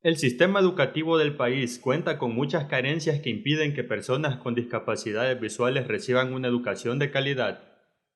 El sistema educativo del país cuenta con muchas carencias que impiden que personas con discapacidades visuales reciban una educación de calidad.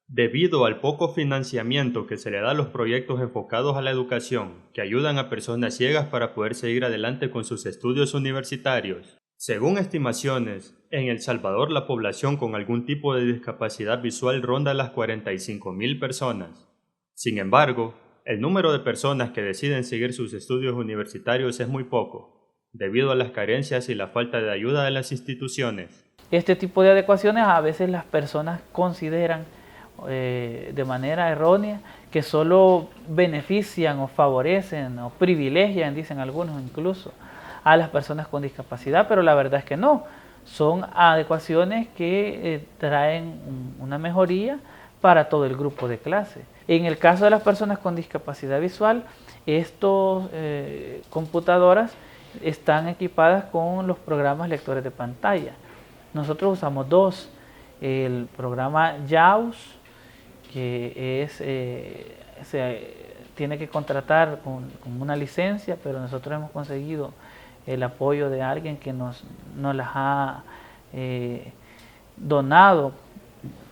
Debido al poco financiamiento que se le da a los proyectos enfocados a la educación, que ayudan a personas ciegas para poder seguir adelante con sus estudios universitarios. Según estimaciones, en El Salvador la población con algún tipo de discapacidad visual ronda las 45.000 personas. Sin embargo, el número de personas que deciden seguir sus estudios universitarios es muy poco, debido a las carencias y la falta de ayuda de las instituciones. Este tipo de adecuaciones a veces las personas consideran de manera errónea que solo benefician o favorecen o privilegian, dicen algunos incluso, a las personas con discapacidad, pero la verdad es que no. Son adecuaciones que traen una mejoría para todo el grupo de clase. En el caso de las personas con discapacidad visual, estas computadoras están equipadas con los programas lectores de pantalla. Nosotros usamos dos, el programa JAWS, que tiene que contratar con una licencia, pero nosotros hemos conseguido el apoyo de alguien que nos las ha donado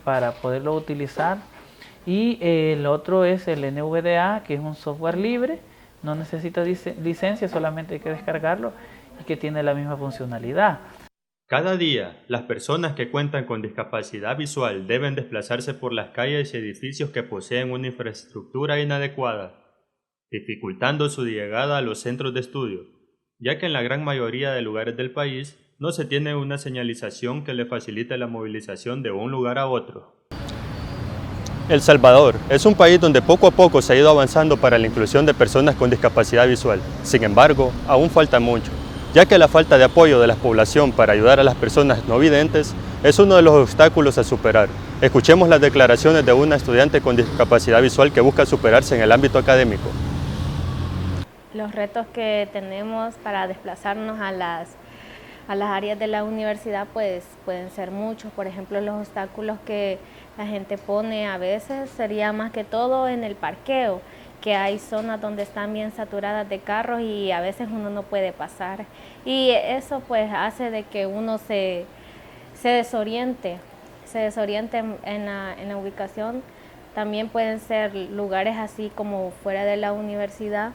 para poderlo utilizar. Y el otro es el NVDA, que es un software libre, no necesita licencia, solamente hay que descargarlo y que tiene la misma funcionalidad. Cada día, las personas que cuentan con discapacidad visual deben desplazarse por las calles y edificios que poseen una infraestructura inadecuada, dificultando su llegada a los centros de estudio, ya que en la gran mayoría de lugares del país no se tiene una señalización que le facilite la movilización de un lugar a otro. El Salvador es un país donde poco a poco se ha ido avanzando para la inclusión de personas con discapacidad visual. Sin embargo, aún falta mucho, ya que la falta de apoyo de la población para ayudar a las personas no videntes es uno de los obstáculos a superar. Escuchemos las declaraciones de una estudiante con discapacidad visual que busca superarse en el ámbito académico. Los retos que tenemos para desplazarnos a las áreas de la universidad pues pueden ser muchos. Por ejemplo, los obstáculos que la gente pone a veces sería más que todo en el parqueo, que hay zonas donde están bien saturadas de carros y a veces uno no puede pasar. Y eso pues hace de que uno se desoriente en la ubicación. También pueden ser lugares así como fuera de la universidad,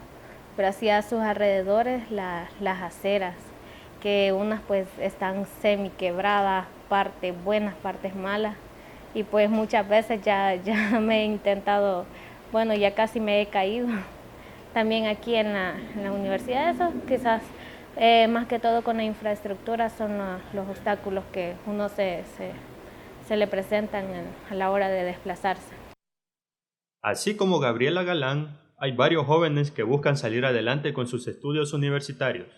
pero así a sus alrededores las aceras, que unas pues están semi quebradas, partes buenas, partes malas, y pues muchas veces ya me he intentado, bueno, ya casi me he caído. También aquí en la universidad, eso quizás más que todo con la infraestructura son los obstáculos que uno se le presentan a la hora de desplazarse. Así como Gabriela Galán, hay varios jóvenes que buscan salir adelante con sus estudios universitarios,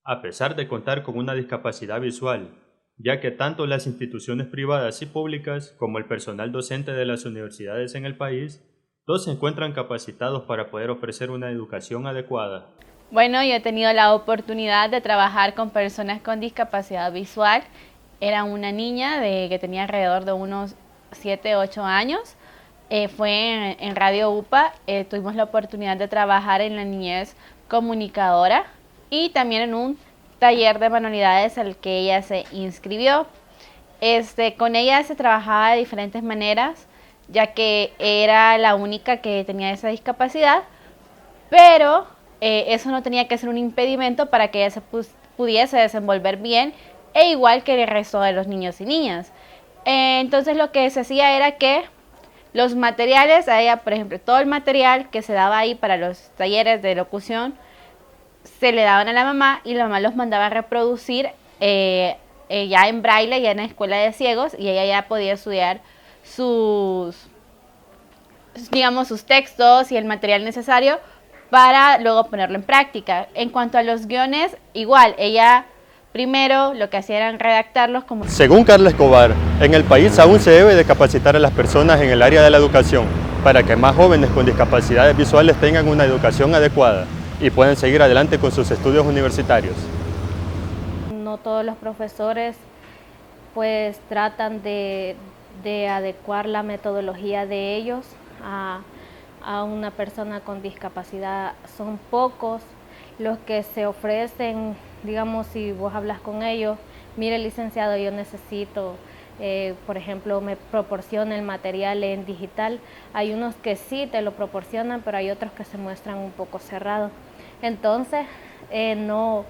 a pesar de contar con una discapacidad visual, ya que tanto las instituciones privadas y públicas como el personal docente de las universidades en el país, todos se encuentran capacitados para poder ofrecer una educación adecuada. Bueno, yo he tenido la oportunidad de trabajar con personas con discapacidad visual. Era una niña que tenía alrededor de unos 7, 8 años. Fue en Radio UPA, tuvimos la oportunidad de trabajar en la niñez comunicadora y también en un taller de manualidades al que ella se inscribió. Con ella se trabajaba de diferentes maneras, ya que era la única que tenía esa discapacidad, pero eso no tenía que ser un impedimento para que ella se pudiese desenvolver bien, e igual que el resto de los niños y niñas. Entonces lo que se hacía era que los materiales, a ella, por ejemplo, todo el material que se daba ahí para los talleres de locución, se le daban a la mamá y la mamá los mandaba a reproducir ya en braille, ya en la escuela de ciegos, y ella ya podía estudiar sus textos y el material necesario para luego ponerlo en práctica. En cuanto a los guiones, igual, ella primero lo que hacía era redactarlos como... Según Carla Escobar, en el país aún se debe de capacitar a las personas en el área de la educación para que más jóvenes con discapacidades visuales tengan una educación adecuada y puedan seguir adelante con sus estudios universitarios. No todos los profesores pues tratan de adecuar la metodología de ellos a una persona con discapacidad. Son pocos los que se ofrecen, digamos, si vos hablas con ellos, mire licenciado, yo necesito, por ejemplo, me proporciona el material en digital. Hay unos que sí te lo proporcionan, pero hay otros que se muestran un poco cerrados. Entonces, no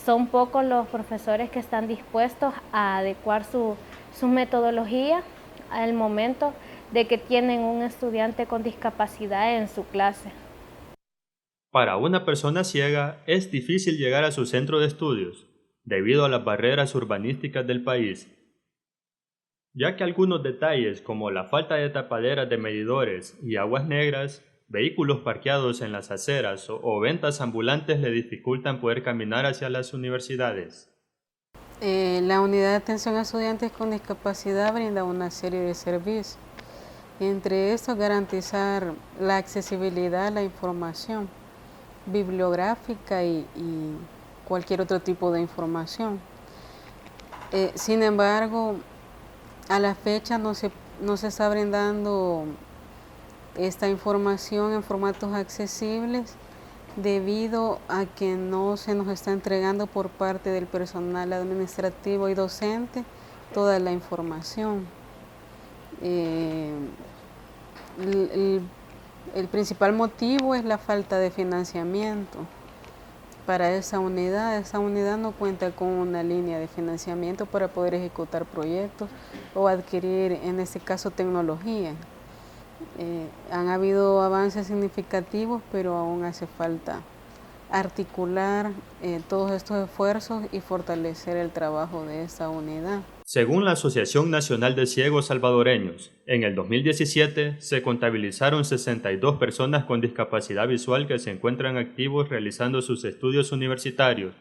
son pocos los profesores que están dispuestos a adecuar su metodología al momento de que tienen un estudiante con discapacidad en su clase. Para una persona ciega es difícil llegar a su centro de estudios, debido a las barreras urbanísticas del país, ya que algunos detalles como la falta de tapaderas de medidores y aguas negras, vehículos parqueados en las aceras o ventas ambulantes le dificultan poder caminar hacia las universidades. La unidad de atención a estudiantes con discapacidad brinda una serie de servicios, entre estos garantizar la accesibilidad a la información bibliográfica y cualquier otro tipo de información. Sin embargo, a la fecha no se está brindando esta información en formatos accesibles debido a que no se nos está entregando por parte del personal administrativo y docente toda la información. El principal motivo es la falta de financiamiento para esa unidad. Esa unidad no cuenta con una línea de financiamiento para poder ejecutar proyectos o adquirir, en este caso, tecnología. Han habido avances significativos, pero aún hace falta articular todos estos esfuerzos y fortalecer el trabajo de esta unidad. Según la Asociación Nacional de Ciegos Salvadoreños, en el 2017 se contabilizaron 62 personas con discapacidad visual que se encuentran activos realizando sus estudios universitarios.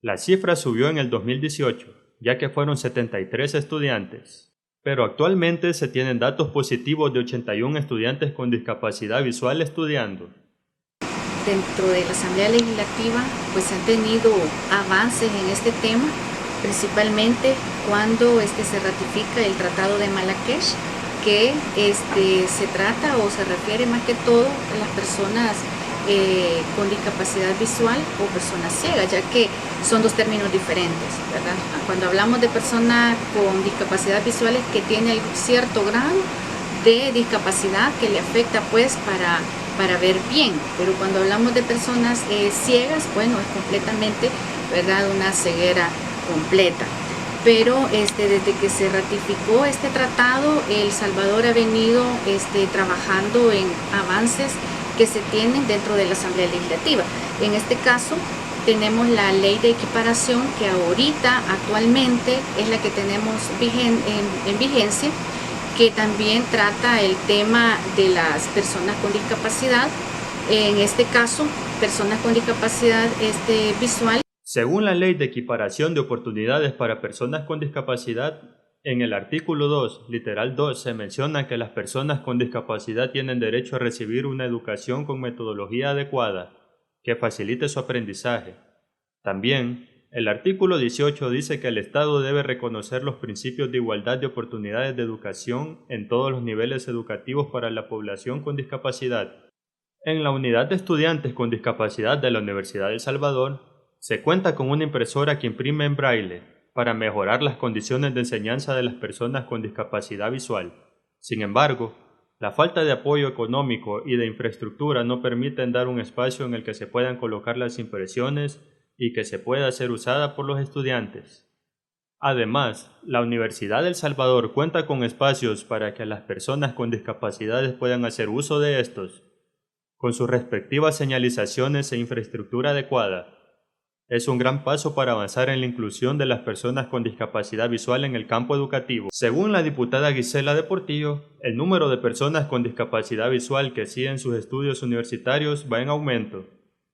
La cifra subió en el 2018, ya que fueron 73 estudiantes. Pero actualmente se tienen datos positivos de 81 estudiantes con discapacidad visual estudiando. Dentro de la Asamblea Legislativa pues han tenido avances en este tema, principalmente cuando se ratifica el Tratado de Marrakech, que se trata o se refiere más que todo a las personas con discapacidad visual o personas ciegas, ya que son dos términos diferentes, ¿verdad? Cuando hablamos de personas con discapacidad visual es que tiene cierto grado de discapacidad que le afecta pues para ver bien, pero cuando hablamos de personas ciegas, bueno, es completamente, ¿verdad?, una ceguera completa. Pero desde que se ratificó este tratado, El Salvador ha venido trabajando en avances que se tienen dentro de la Asamblea Legislativa. En este caso, tenemos la ley de equiparación que ahorita, actualmente, es la que tenemos en vigencia, que también trata el tema de las personas con discapacidad, en este caso, personas con discapacidad visual. Según la Ley de Equiparación de Oportunidades para Personas con Discapacidad, en el artículo 2, literal 2, se menciona que las personas con discapacidad tienen derecho a recibir una educación con metodología adecuada, que facilite su aprendizaje. También, el artículo 18 dice que el Estado debe reconocer los principios de igualdad de oportunidades de educación en todos los niveles educativos para la población con discapacidad. En la unidad de estudiantes con discapacidad de la Universidad de El Salvador, se cuenta con una impresora que imprime en braille para mejorar las condiciones de enseñanza de las personas con discapacidad visual. Sin embargo, la falta de apoyo económico y de infraestructura no permiten dar un espacio en el que se puedan colocar las impresiones y que se pueda ser usada por los estudiantes. Además, la Universidad de El Salvador cuenta con espacios para que las personas con discapacidades puedan hacer uso de estos, con sus respectivas señalizaciones e infraestructura adecuada. Es un gran paso para avanzar en la inclusión de las personas con discapacidad visual en el campo educativo. Según la diputada Gisela de Portillo, el número de personas con discapacidad visual que siguen sus estudios universitarios va en aumento,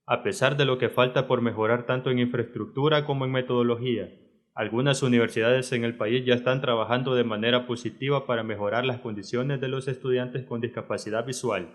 a pesar de lo que falta por mejorar tanto en infraestructura como en metodología. Algunas universidades en el país ya están trabajando de manera positiva para mejorar las condiciones de los estudiantes con discapacidad visual.